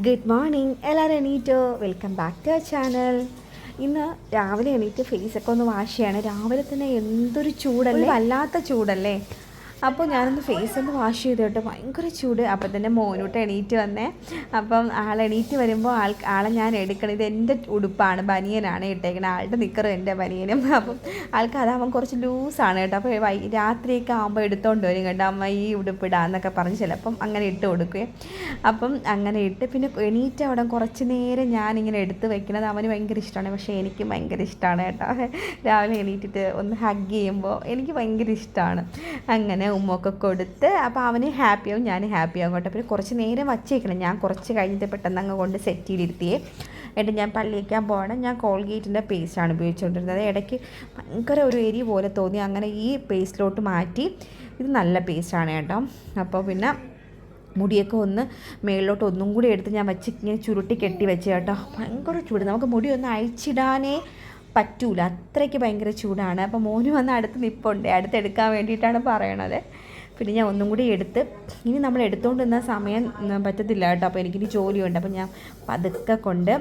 Good morning എല്ലാവരും എണീറ്റോ? Welcome back to our channel. ഇന്ന് രാവിലെ എണീറ്റ് ഫേസൊക്കെ ഒന്ന് വാഷ് ചെയ്യാണ്. രാവിലെ തന്നെ എന്തൊരു ചൂടല്ലേ, വല്ലാത്ത ചൂടല്ലേ. അപ്പോൾ ഞാനൊന്ന് ഫേസ് ഒന്ന് വാഷ് ചെയ്ത് കേട്ടോ, ഭയങ്കര ചൂട്. അപ്പം തന്നെ മോനൂട്ട് എണീറ്റ് വന്നേ. അപ്പം എണീറ്റ് വരുമ്പോൾ ആളെ ഞാൻ എടുക്കണം. ഇത് എൻ്റെ ഉടുപ്പാണ്, ബനിയനാണ് ഇട്ടേക്കുന്നത്. ആളുടെ നിക്കറും എൻ്റെ ബനിയനും. അപ്പം ആൾക്ക് അതാവുമ്പം കുറച്ച് ലൂസാണ് കേട്ടോ. അപ്പോൾ രാത്രിയൊക്കെ ആകുമ്പോൾ എടുത്തുകൊണ്ട് വരും കേട്ടോ, അമ്മ ഈ ഉടുപ്പിടാന്നൊക്കെ പറഞ്ഞ് ചിലപ്പം അങ്ങനെ ഇട്ട് കൊടുക്കുകയും. അപ്പം അങ്ങനെ ഇട്ട് പിന്നെ എണീറ്റ് അവിടെ കുറച്ച് നേരം ഞാനിങ്ങനെ എടുത്ത് വെക്കുന്നത് അവന് ഭയങ്കര ഇഷ്ടമാണ്. പക്ഷേ എനിക്കും ഭയങ്കര ഇഷ്ടമാണ് കേട്ടോ. രാവിലെ എണീറ്റിട്ട് ഒന്ന് ഹഗ് ചെയ്യുമ്പോൾ എനിക്ക് ഭയങ്കര ഇഷ്ടമാണ്. അങ്ങനെ ഉമ്മൊക്കെ കൊടുത്ത് അപ്പോൾ അവന് ഹാപ്പിയാവും, ഞാൻ ഹാപ്പിയാവും കേട്ടോ. പിന്നെ കുറച്ച് നേരം വച്ചേക്കണം. ഞാൻ കുറച്ച് കഴിഞ്ഞിട്ട് പെട്ടെന്ന് അങ്ങ് കൊണ്ട് സെറ്റ് ചെയ്തിരുത്തിയേ. എന്നിട്ട് ഞാൻ പള്ളിയേക്കാൻ പോകണം. ഞാൻ കോൾഗേറ്റിൻ്റെ പേസ്റ്റാണ് ഉപയോഗിച്ചുകൊണ്ടിരുന്നത്. ഇടയ്ക്ക് ഭയങ്കര ഒരു എരി പോലെ തോന്നി, അങ്ങനെ ഈ പേസ്റ്റിലോട്ട് മാറ്റി. ഇത് നല്ല പേസ്റ്റാണ് കേട്ടോ. അപ്പോൾ പിന്നെ മുടിയൊക്കെ ഒന്ന് മേളിലോട്ട് ഒന്നും കൂടി എടുത്ത് ഞാൻ വെച്ച് ഇങ്ങനെ ചുരുട്ടി കെട്ടി വെച്ച് കേട്ടോ. ഭയങ്കര ചൂട്, നമുക്ക് മുടി ഒന്ന് അഴിച്ചിടാനേ പറ്റൂല, അത്രയ്ക്ക് ഭയങ്കര ചൂടാണ്. അപ്പോൾ മോന് വന്ന് അടുത്ത് നിൽപ്പുണ്ട്, അടുത്തെടുക്കാൻ വേണ്ടിയിട്ടാണ് പറയണത്. പിന്നെ ഞാൻ ഒന്നും കൂടി എടുത്ത്, ഇനി നമ്മൾ എടുത്തുകൊണ്ട് നിന്ന സമയം പറ്റത്തില്ല കേട്ടോ. അപ്പോൾ എനിക്കിനി ജോലിയുണ്ട്. അപ്പോൾ ഞാൻ പതുക്കെ കൊണ്ട്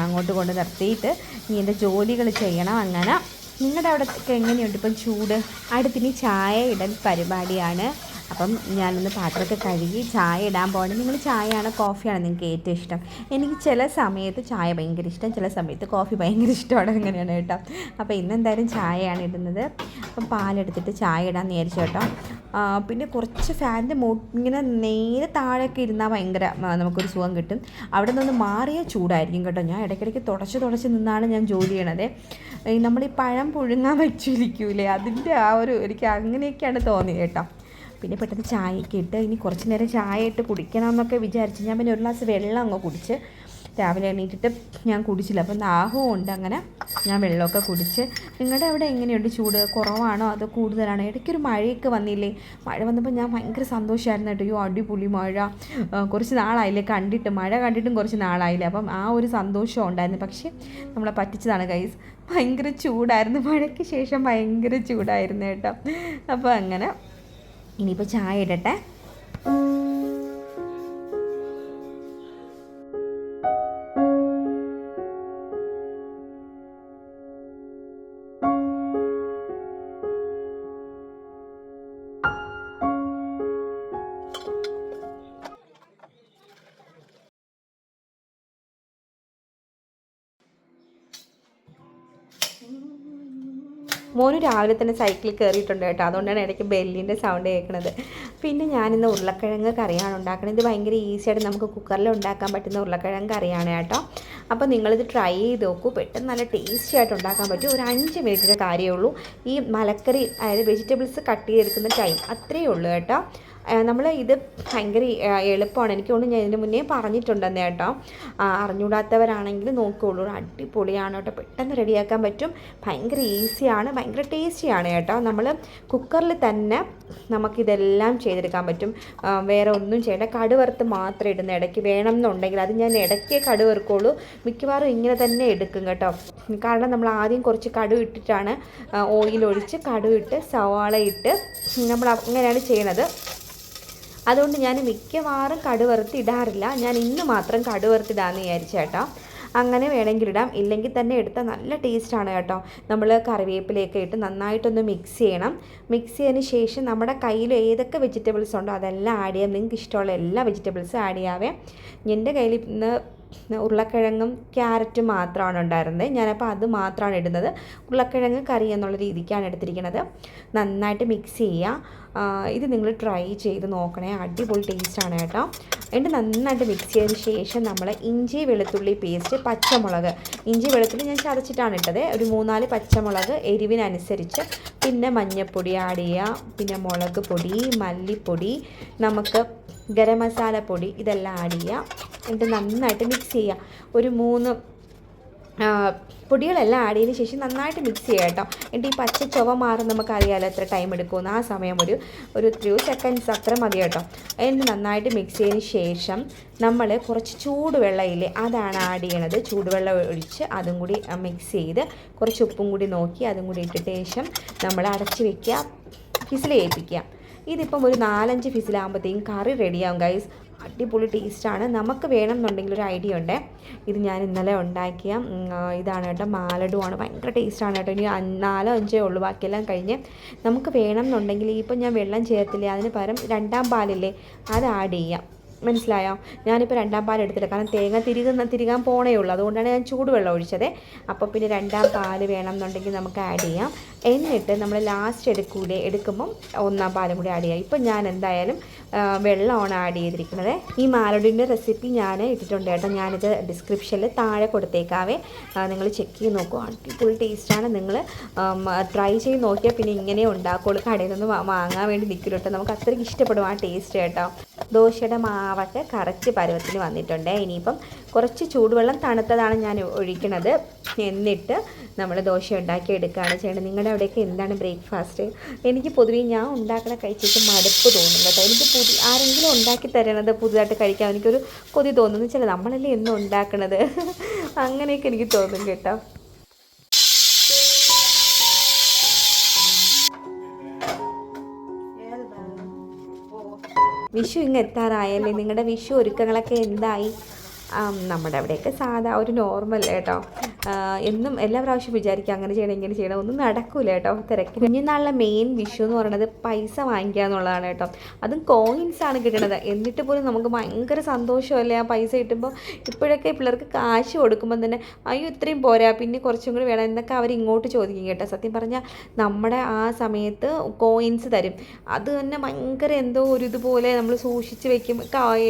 അങ്ങോട്ട് കൊണ്ട് നിർത്തിയിട്ട് ഇനി എൻ്റെ ജോലികൾ ചെയ്യണം. അങ്ങനെ നിങ്ങളുടെ അവിടെയൊക്കെ എങ്ങനെയുണ്ട് ഇപ്പം ചൂട്? അടുത്തിനി ചായ ഇടൽ പരിപാടിയാണ്. അപ്പം ഞാനൊന്ന് പാത്രമൊക്കെ കഴുകി ചായ ഇടാൻ പോകണം. നിങ്ങൾ ചായയാണോ കോഫിയാണോ നിങ്ങൾക്ക് ഏറ്റവും ഇഷ്ടം? എനിക്ക് ചില സമയത്ത് ചായ ഭയങ്കര ഇഷ്ടം, ചില സമയത്ത് കോഫി ഭയങ്കര ഇഷ്ടമാണ്. അങ്ങനെയാണ് കേട്ടോ. അപ്പോൾ ഇന്നെന്തായാലും ചായയാണ് ഇടുന്നത്. അപ്പം പാലെടുത്തിട്ട് ചായ ഇടാൻ വിചാരിച്ചു കേട്ടോ. പിന്നെ കുറച്ച് ഫാനിൻ്റെ ഇങ്ങനെ നേരെ താഴെയൊക്കെ ഇരുന്നാൽ ഭയങ്കര നമുക്കൊരു സുഖം കിട്ടും. അവിടെ നിന്ന് മാറിയ ചൂടായിരിക്കും കേട്ടോ. ഞാൻ ഇടയ്ക്കിടയ്ക്ക് തുടച്ച് നിന്നാണ് ഞാൻ ജോലി ചെയ്യണത്. നമ്മൾ ഈ പഴം പുഴുങ്ങാൻ വെച്ചിരിക്കൂലേ, അതിൻ്റെ എനിക്ക് അങ്ങനെയൊക്കെയാണ് തോന്നിയത് കേട്ടോ. പിന്നെ പെട്ടെന്ന് ചായയൊക്കെ ഇട്ട് ഇനി കുറച്ച് നേരം ചായ ഇട്ട് കുടിക്കണമെന്നൊക്കെ വിചാരിച്ച് ഞാൻ പിന്നെ ഒരു ഗ്ലാസ് വെള്ളം അങ്ങ് കുടിച്ച്. രാവിലെ എണീറ്റിട്ട് ഞാൻ കുടിച്ചില്ല, അപ്പം ദാഹവും ഉണ്ട്. അങ്ങനെ ഞാൻ വെള്ളമൊക്കെ കുടിച്ച്. നിങ്ങളുടെ അവിടെ എങ്ങനെയുണ്ട് ചൂട്? കുറവാണോ അതോ കൂടുതലാണോ? ഇടയ്ക്കൊരു മഴയൊക്കെ വന്നില്ലേ? മഴ വന്നപ്പോൾ ഞാൻ ഭയങ്കര സന്തോഷമായിരുന്നു കേട്ടോ. അയ്യോ അടിപൊളി മഴ, കുറച്ച് നാളായില്ലേ കണ്ടിട്ട്, മഴ കണ്ടിട്ടും കുറച്ച് നാളായില്ലേ. അപ്പം ആ ഒരു സന്തോഷം ഉണ്ടായിരുന്നു. പക്ഷേ നമ്മളെ പറ്റിച്ചതാണ് ഗൈസ്, ഭയങ്കര ചൂടായിരുന്നു. മഴയ്ക്ക് ശേഷം ഭയങ്കര ചൂടായിരുന്നു കേട്ടോ. അപ്പോൾ അങ്ങനെ ഇനിയിപ്പോൾ ചായ ഇടട്ടെ. മോന് രാവിലെ തന്നെ സൈക്കിളിൽ കയറിയിട്ടുണ്ട് കേട്ടോ, അതുകൊണ്ടാണ് ഇടയ്ക്ക് ബെല്ലിൻ്റെ സൗണ്ട് കേൾക്കുന്നത്. പിന്നെ ഞാനിന്ന് ഉരുളക്കിഴങ്ങ് കറിയാണ് ഉണ്ടാക്കുന്നത്. ഇത് ഭയങ്കര ഈസിയായിട്ട് നമുക്ക് കുക്കറിൽ ഉണ്ടാക്കാൻ പറ്റുന്ന ഉരുളക്കിഴങ്ങ് കറിയാണ് കേട്ടോ. അപ്പോൾ നിങ്ങളിത് ട്രൈ ചെയ്ത് നോക്കൂ, പെട്ടെന്ന് നല്ല ടേസ്റ്റി ആയിട്ട് ഉണ്ടാക്കാൻ പറ്റും. ഒരു 5 മിനിറ്റിൻ്റെ കാര്യമേ ഉള്ളൂ. ഈ മലക്കറി, അതായത് വെജിറ്റബിൾസ് കട്ട് ചെയ്തെടുക്കുന്ന ടൈം അത്രയേ ഉള്ളൂ കേട്ടോ. നമ്മൾ ഇത് ഭയങ്കര എളുപ്പമാണ്. എനിക്ക് തോന്നുന്നു ഞാൻ ഇതിന് മുന്നേ പറഞ്ഞിട്ടുണ്ടെന്ന് കേട്ടോ. അറിഞ്ഞൂടാത്തവരാണെങ്കിൽ നോക്കുകയുള്ളൂ, അടിപൊളിയാണ് കേട്ടോ. പെട്ടെന്ന് റെഡിയാക്കാൻ പറ്റും, ഭയങ്കര ഈസിയാണ്, ഭയങ്കര ടേസ്റ്റിയാണ് കേട്ടോ. നമ്മൾ കുക്കറിൽ തന്നെ നമുക്കിതെല്ലാം ചെയ്തെടുക്കാൻ പറ്റും. വേറെ ഒന്നും ചെയ്യേണ്ട, കടുവറുത്ത് മാത്രം ഇടുന്ന ഇടയ്ക്ക് വേണം എന്നുണ്ടെങ്കിൽ. അത് ഞാൻ ഇടയ്ക്കേ കടുവറുക്കുള്ളൂ, മിക്കവാറും ഇങ്ങനെ തന്നെ എടുക്കും കേട്ടോ. കാരണം നമ്മൾ ആദ്യം കുറച്ച് കടുവ് ഇട്ടിട്ടാണ് ഓയിലൊഴിച്ച് കടുവിട്ട് സവാള ഇട്ട് നമ്മൾ അങ്ങനെയാണ് ചെയ്യണത്. അതുകൊണ്ട് ഞാൻ മിക്കവാറും കടുവറുത്ത് ഇടാറില്ല. ഞാൻ ഇന്ന് മാത്രം കടുവറുത്തിടാമെന്ന് വിചാരിച്ചു കേട്ടോ. അങ്ങനെ വേണമെങ്കിൽ ഇടാം, ഇല്ലെങ്കിൽ തന്നെ എടുത്താൽ നല്ല ടേസ്റ്റാണ് കേട്ടോ. നമ്മൾ കറിവേപ്പിലയൊക്കെ ഇട്ട് നന്നായിട്ടൊന്ന് മിക്സ് ചെയ്യണം. മിക്സ് ചെയ്തതിന് ശേഷം നമ്മുടെ കയ്യിൽ ഏതൊക്കെ വെജിറ്റബിൾസ് ഉണ്ടോ അതെല്ലാം ആഡ് ചെയ്യാം. നിങ്ങൾക്ക് ഇഷ്ടമുള്ള എല്ലാ വെജിറ്റബിൾസും ആഡ് ചെയ്യാവേ. എൻ്റെ കയ്യിൽ ഇന്ന് ഉരുളക്കിഴങ്ങും ക്യാരറ്റും മാത്രമാണ് ഉണ്ടായിരുന്നത്. ഞാനപ്പോൾ അത് മാത്രമാണ് ഇടുന്നത്. ഉരുളക്കിഴങ്ങ് കറി എന്നുള്ള രീതിക്കാണ് എടുത്തിരിക്കുന്നത്. നന്നായിട്ട് മിക്സ് ചെയ്യുക. ഇത് നിങ്ങൾ ട്രൈ ചെയ്ത് നോക്കണേ, അടിപൊളി ടേസ്റ്റാണ് കേട്ടോ. എന്നിട്ട് നന്നായിട്ട് മിക്സ് ചെയ്തതിന് ശേഷം നമ്മൾ ഇഞ്ചി വെളുത്തുള്ളി പേസ്റ്റ്, പച്ചമുളക്, ഇഞ്ചി വെളുത്തുള്ളി ഞാൻ ചതച്ചിട്ടാണ് ഇട്ടത്. ഒരു 3-4 പച്ചമുളക് എരിവിനനുസരിച്ച്, പിന്നെ മഞ്ഞൾപ്പൊടി ആഡ് ചെയ്യുക, പിന്നെ മുളക് പൊടി, മല്ലിപ്പൊടി, നമുക്ക് ഗരം മസാല പൊടി, ഇതെല്ലാം ആഡ് ചെയ്യുക. എന്നിട്ട് നന്നായിട്ട് മിക്സ് ചെയ്യുക. ഒരു 3 പൊടികളെല്ലാം ആഡ് ചെയ്തതിന് ശേഷം നന്നായിട്ട് മിക്സ് ചെയ്യുക കേട്ടോ. എന്നിട്ട് ഈ പച്ച ചുവ മാറും, നമുക്കറിയാമല്ലോ എത്ര ടൈം എടുക്കുമെന്ന്. ആ സമയം ഒരു 3 സെക്കൻഡ്സ് അത്ര മതി കേട്ടോ. എന്നിട്ട് നന്നായിട്ട് മിക്സ് ചെയ്തതിന് ശേഷം നമ്മൾ കുറച്ച് ചൂടുവെള്ളമില്ലേ അതാണ് ആഡ് ചെയ്യണത്. ചൂടുവെള്ളം ഒഴിച്ച് അതും കൂടി മിക്സ് ചെയ്ത് കുറച്ച് ഉപ്പും കൂടി നോക്കി അതും കൂടി ഇട്ടിട്ട് ശേഷം നമ്മൾ അടച്ച് വയ്ക്കുക, വിസിൽ കേൾപ്പിക്കുക. ഇതിപ്പം ഒരു 4-5 വിസിലാകുമ്പോഴത്തേക്കും കറി റെഡിയാവും ഗൈസ്. അടിപൊളി ടേസ്റ്റാണ്. നമുക്ക് വേണമെന്നുണ്ടെങ്കിൽ ഒരു ഐഡിയ ഉണ്ട്. ഇത് ഞാൻ ഇന്നലെ ഉണ്ടാക്കിയ ഇതാണ് കേട്ടോ, മാലഡുവാണ്. ഭയങ്കര ടേസ്റ്റാണ് കേട്ടോ. ഇനി 4-5 ഉള്ളൂ, ബാക്കിയെല്ലാം കഴിഞ്ഞ്. നമുക്ക് വേണമെന്നുണ്ടെങ്കിൽ ഇപ്പം ഞാൻ വെള്ളം ചേർത്തില്ലേ, അതിന് പകരം രണ്ടാം പാലില്ലേ അത് ആഡ് ചെയ്യാം. മനസ്സിലായോ? ഞാനിപ്പോൾ രണ്ടാം പാൽ എടുത്തില്ല, കാരണം തേങ്ങ തിരികാൻ പോണേ ഉള്ളൂ, അതുകൊണ്ടാണ് ഞാൻ ചൂടുവെള്ളം ഒഴിച്ചത്. അപ്പോൾ പിന്നെ രണ്ടാം പാൽ വേണമെന്നുണ്ടെങ്കിൽ നമുക്ക് ആഡ് ചെയ്യാം. എന്നിട്ട് നമ്മൾ ലാസ്റ്റ് എടുക്കുമ്പം ഒന്നാം പാലും കൂടി ആഡ് ചെയ്യാം. ഇപ്പം ഞാൻ എന്തായാലും വെള്ളമാണ് ആഡ് ചെയ്തിരിക്കുന്നത്. ഈ മാലഡിൻ്റെ റെസിപ്പി ഞാൻ ഇട്ടിട്ടുണ്ട് കേട്ടോ, ഞാനിത് ഡിസ്ക്രിപ്ഷനിൽ താഴെ കൊടുത്തേക്കാവേ, നിങ്ങൾ ചെക്ക് ചെയ്ത് നോക്കൂ. അടിപൊളി ടേസ്റ്റാണ്. നിങ്ങൾ ട്രൈ ചെയ്ത് നോക്കിയാൽ പിന്നെ ഇങ്ങനെ ഉണ്ടാക്കുള്ളൂ, കടയിൽ നിന്ന് വാങ്ങാൻ വേണ്ടി നിൽക്കില്ല കേട്ടോ. നമുക്ക് അത്രയ്ക്ക് ഇഷ്ടപ്പെടും ആ ടേസ്റ്റ് കേട്ടോ. ദോശയുടെ മാവൊക്കെ കറക്റ്റ് പരുവത്തിന് വന്നിട്ടുണ്ട്. ഇനിയിപ്പം കുറച്ച് ചൂടുവെള്ളം തണുത്തതാണ് ഞാൻ ഒഴിക്കുന്നത്. എന്നിട്ട് നമ്മൾ ദോശ ഉണ്ടാക്കി എടുക്കുകയാണ് ചെയ്യേണ്ടത്. നിങ്ങളുടെ അവിടെയൊക്കെ എന്താണ് ബ്രേക്ക്ഫാസ്റ്റ്? എനിക്ക് പൊതുവേ ഞാൻ ഉണ്ടാക്കണ കഴിച്ചിട്ട് മടുപ്പ് തോന്നും കേട്ടോ. എനിക്ക് ആരെങ്കിലും ഉണ്ടാക്കി തരണത് പുതുതായിട്ട് കഴിക്കാൻ എനിക്കൊരു കൊതി തോന്നുന്നു. വെച്ചാൽ നമ്മളല്ലേ എന്നും ഉണ്ടാക്കണത്, അങ്ങനെയൊക്കെ എനിക്ക് തോന്നും കേട്ടോ. വിഷു ഇങ്ങ് എത്താറായല്ലേ? നിങ്ങളുടെ വിഷു ഒരുക്കങ്ങളൊക്കെ എന്തായി? നമ്മുടെ അവിടെയൊക്കെ സാധാ ഒരു നോർമൽ കേട്ടോ. എന്നും എല്ലാ പ്രാവശ്യം വിചാരിക്കുക അങ്ങനെ ചെയ്യണം ഇങ്ങനെ ചെയ്യണം, ഒന്നും നടക്കൂല കേട്ടോ. തിരക്ക് കുഞ്ഞുനാളിലെ മെയിൻ വിഷു എന്ന് പറയുന്നത് പൈസ വാങ്ങിക്കുക എന്നുള്ളതാണ് കേട്ടോ. അതും കോയിൻസാണ് കിട്ടണത്. എന്നിട്ട് പോലും നമുക്ക് ഭയങ്കര സന്തോഷമല്ലേ ആ പൈസ കിട്ടുമ്പോൾ. ഇപ്പോഴൊക്കെ പിള്ളേർക്ക് കാശ് കൊടുക്കുമ്പോൾ തന്നെ അയ്യോ ഇത്രയും പോരാ, പിന്നെ കുറച്ചും കൂടി വേണം എന്നൊക്കെ അവർ ഇങ്ങോട്ട് ചോദിക്കും കേട്ടോ. സത്യം പറഞ്ഞാൽ നമ്മുടെ ആ സമയത്ത് കോയിൻസ് തരും, അത് തന്നെ ഭയങ്കര എന്തോ ഒരു ഇതുപോലെ നമ്മൾ സൂക്ഷിച്ച് വെക്കും.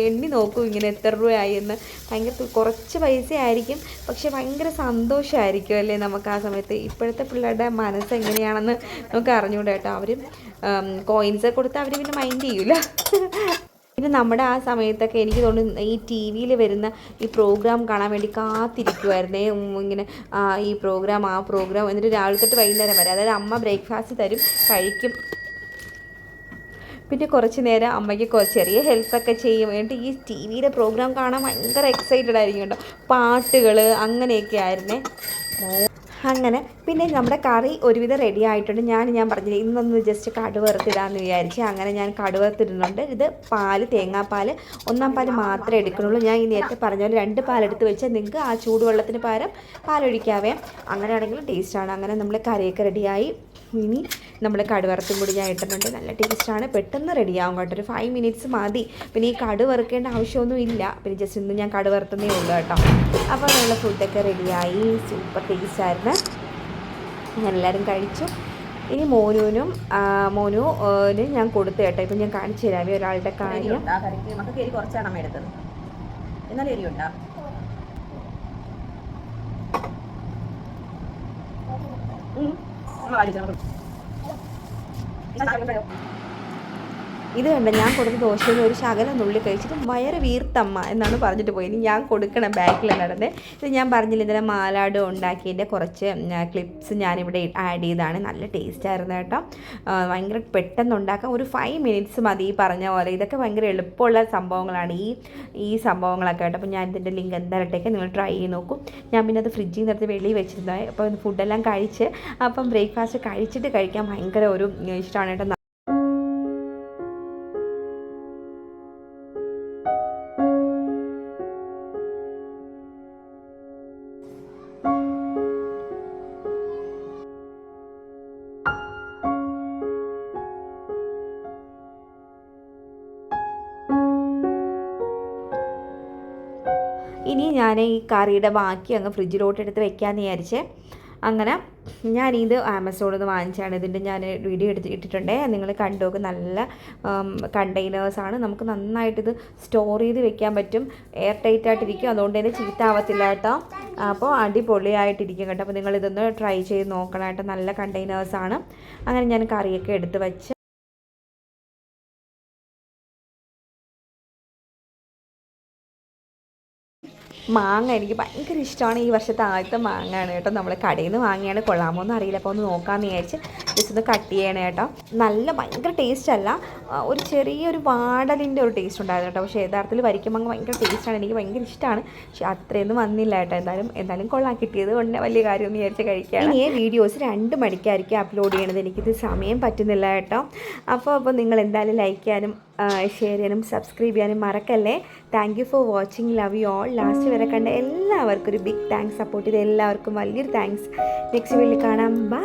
എണ്ണി നോക്കും ഇങ്ങനെ എത്ര രൂപയായി എന്ന്. ഭയങ്കര കുറച്ച് പൈസ ആയിരിക്കും, പക്ഷെ ഭയങ്കര സന്തോഷമായിരിക്കും അല്ലേ നമുക്ക് ആ സമയത്ത്. ഇപ്പോഴത്തെ പിള്ളേരുടെ മനസ്സ് എങ്ങനെയാണെന്ന് നമുക്ക് അറിഞ്ഞുകൂടാ കേട്ടോ. അവർ കോയിൻസ് കൊടുത്താൽ അവർ പിന്നെ മൈൻഡ് ചെയ്യൂല. പിന്നെ നമ്മുടെ ആ സമയത്തൊക്കെ എനിക്ക് തോന്നുന്നു ഈ ടി വിയിൽ വരുന്ന ഈ പ്രോഗ്രാം കാണാൻ വേണ്ടി കാത്തിരിക്കുമായിരുന്നേ. ഇങ്ങനെ ഈ പ്രോഗ്രാം ആ പ്രോഗ്രാം, എന്നിട്ട് രാവിലെ തൊട്ട് വൈകുന്നേരം വരെ. അതായത് അമ്മ ബ്രേക്ക്ഫാസ്റ്റ് തരും, കഴിക്കും, പിന്നെ കുറച്ച് നേരം അമ്മയ്ക്ക് ചെറിയ ഹെൽപ്പൊക്കെ ചെയ്യും. എന്നിട്ട് ഈ ടി വിയിലെ പ്രോഗ്രാം കാണാൻ ഭയങ്കര എക്സൈറ്റഡ് ആയിരിക്കും കേട്ടോ. പാട്ടുകൾ അങ്ങനെയൊക്കെ ആയിരുന്നേ. അങ്ങനെ പിന്നെ നമ്മുടെ കറി ഒരുവിധം റെഡി ആയിട്ടുണ്ട്. ഞാൻ പറഞ്ഞില്ലേ ഇന്നൊന്ന് ജസ്റ്റ് കടുവറുത്തിടാമെന്ന് വിചാരിച്ച്. അങ്ങനെ ഞാൻ കടുവറുത്തിടുന്നുണ്ട്. ഇത് തേങ്ങാപ്പാൽ 1 പാൽ മാത്രമേ എടുക്കുന്നുള്ളൂ. ഞാൻ ഈ നേരത്തെ പറഞ്ഞ പോലെ 2 പാലെടുത്ത് വെച്ചാൽ നിങ്ങൾക്ക് ആ ചൂടുവെള്ളത്തിന് പകരം പാലൊഴിക്കാവേ. അങ്ങനെയാണെങ്കിലും ടേസ്റ്റാണ്. അങ്ങനെ നമ്മൾ കറിയൊക്കെ റെഡിയായി. ഇനി നമ്മൾ കടുവറുത്തും കൂടി ഞാൻ ഇട്ടിട്ടുണ്ട്. നല്ല ടേസ്റ്റാണ്, പെട്ടെന്ന് റെഡിയാവും കേട്ടോ. ഒരു 5 മിനിറ്റ്സ് മതി. പിന്നെ ഈ കടുവറുക്കേണ്ട ആവശ്യമൊന്നും ഇല്ല. പിന്നെ ജസ്റ്റ് ഇന്ന് ഞാൻ കടുവറുത്തതേ ഉള്ളൂ കേട്ടോ. അപ്പോൾ നമ്മൾ ഫുഡൊക്കെ റെഡിയായി. സൂപ്പർ ടേസ്റ്റായിരുന്നു. എല്ലാവരും കഴിച്ചു. ഇനി മോനുവിന് ഞാൻ കൊടുത്തു കേട്ടോ. ഇപ്പം ഞാൻ കാണിച്ചു തരാമേ ഒരാളുടെ കാര്യം. നമുക്ക് എരി കുറച്ചാണ് അമ്മ എടുത്തത്, എന്നാലും എരിയുണ്ടോ? ഇത് കണ്ട ഞാൻ കൊടുത്ത ദോശയിൽ ഒരു ശകലം നുള്ളി കഴിച്ചിട്ട് വയറ് വീർത്തമ്മ എന്നാണ് പറഞ്ഞിട്ട് പോയി. ഇനി ഞാൻ കൊടുക്കണം ബാക്കിൽ നടന്നത്. ഇത് ഞാൻ പറഞ്ഞില്ല ഇന്നലെ മാലാഡ് ഉണ്ടാക്കിയതിൻ്റെ കുറച്ച് ക്ലിപ്സ് ഞാനിവിടെ ആഡ് ചെയ്താണ്. നല്ല ടേസ്റ്റായിരുന്നു കേട്ടോ. ഭയങ്കര പെട്ടെന്ന് ഉണ്ടാക്കാം, ഒരു 5 മിനിറ്റ്സ് മതി. ഈ പറഞ്ഞ പോലെ ഇതൊക്കെ ഭയങ്കര എളുപ്പമുള്ള സംഭവങ്ങളാണ് ഈ സംഭവങ്ങളൊക്കെ കേട്ടോ. അപ്പോൾ ഞാൻ ഇതിൻ്റെ ലിങ്ക് എന്തായിട്ടൊക്കെ നിങ്ങൾ ട്രൈ ചെയ്ത് നോക്കും. ഞാൻ പിന്നെ അത് ഫ്രിഡ്ജിൽ നിന്ന് എടുത്ത് വെളിയിൽ വെച്ചിരുന്നത്. അപ്പോൾ ഫുഡെല്ലാം കഴിച്ച് അപ്പം ബ്രേക്ക്ഫാസ്റ്റ് കഴിച്ചിട്ട് കഴിക്കാൻ ഭയങ്കര ഒരു ഇഷ്ടമാണ് കേട്ടോ. ഇനി ഞാൻ ഈ കറിയുടെ ബാക്കി അങ്ങ് ഫ്രിഡ്ജിലോട്ട് എടുത്ത് വെക്കാമെന്ന് വിചാരിച്ചേ. അങ്ങനെ ഞാനിത് ആമസോണിൽ നിന്ന് വാങ്ങിച്ചാണ്. ഇതിൻ്റെ ഞാൻ വീഡിയോ ഇട്ടിട്ടുണ്ട്, നിങ്ങൾ കണ്ടുനോക്ക്. നല്ല കണ്ടെയ്നേഴ്സാണ്. നമുക്ക് നന്നായിട്ടിത് സ്റ്റോർ ചെയ്ത് വെക്കാൻ പറ്റും. എയർ ടൈറ്റ് ആയിട്ടിരിക്കും, അതുകൊണ്ട് തന്നെ ചീത്ത ആവത്തില്ല കേട്ടോ. അപ്പോൾ അടിപൊളിയായിട്ടിരിക്കും കേട്ടോ. അപ്പോൾ നിങ്ങളിതൊന്ന് ട്രൈ ചെയ്ത് നോക്കണം കേട്ടോ. നല്ല കണ്ടെയ്നേഴ്സാണ്. അങ്ങനെ ഞാൻ കറിയൊക്കെ എടുത്ത് വെച്ച് മാങ്ങ എനിക്ക് ഭയങ്കര ഇഷ്ടമാണ്. ഈ വർഷത്തെ ആദ്യത്തെ മാങ്ങയാണ് കേട്ടോ. നമ്മൾ കടയിൽ നിന്ന് വാങ്ങിയാണ്, കൊള്ളാമോ എന്ന് അറിയില്ല. അപ്പോൾ ഒന്ന് നോക്കാമെന്ന് വിചാരിച്ച് ജസ്റ്റ് ഒന്ന് കട്ട് ചെയ്യണേ കേട്ടോ. നല്ല ഭയങ്കര ടേസ്റ്റ് അല്ല, ഒരു ചെറിയൊരു വാടലിൻ്റെ ഒരു ടേസ്റ്റ് ഉണ്ടായിരുന്നു കേട്ടോ. പക്ഷേ യഥാർത്ഥത്തിൽ വരിക്കമാങ്ങ ഭയങ്കര ടേസ്റ്റാണ്, എനിക്ക് ഭയങ്കര ഇഷ്ടമാണ്. പക്ഷേ അത്രയൊന്നും വന്നില്ല കേട്ടോ. എന്തായാലും കൊള്ളാൻ കിട്ടിയത് കൊണ്ട് വലിയ കാര്യമൊന്നും വിചാരിച്ച് കഴിക്കുകയാണ്. ഇനി വീഡിയോസ് 2 മണിക്കായിരിക്കും അപ്ലോഡ് ചെയ്യണത്, എനിക്കിത് സമയം പറ്റുന്നില്ല കേട്ടോ. അപ്പോൾ നിങ്ങൾ എന്തായാലും ലൈക്ക് ചെയ്യാനും ഷെയർ ചെയ്യാനും സബ്സ്ക്രൈബ് ചെയ്യാനും മറക്കല്ലേ. Thank you for watching. Love you all. Last വരെ കണ്ട എല്ലാവർക്കും ഒരു ബിഗ് താങ്ക്സ്. സപ്പോർട്ട് ചെയ്ത എല്ലാവർക്കും വലിയൊരു താങ്ക്സ്. നെക്സ്റ്റ് വീഡിയോയിൽ കാണാം. ബൈ.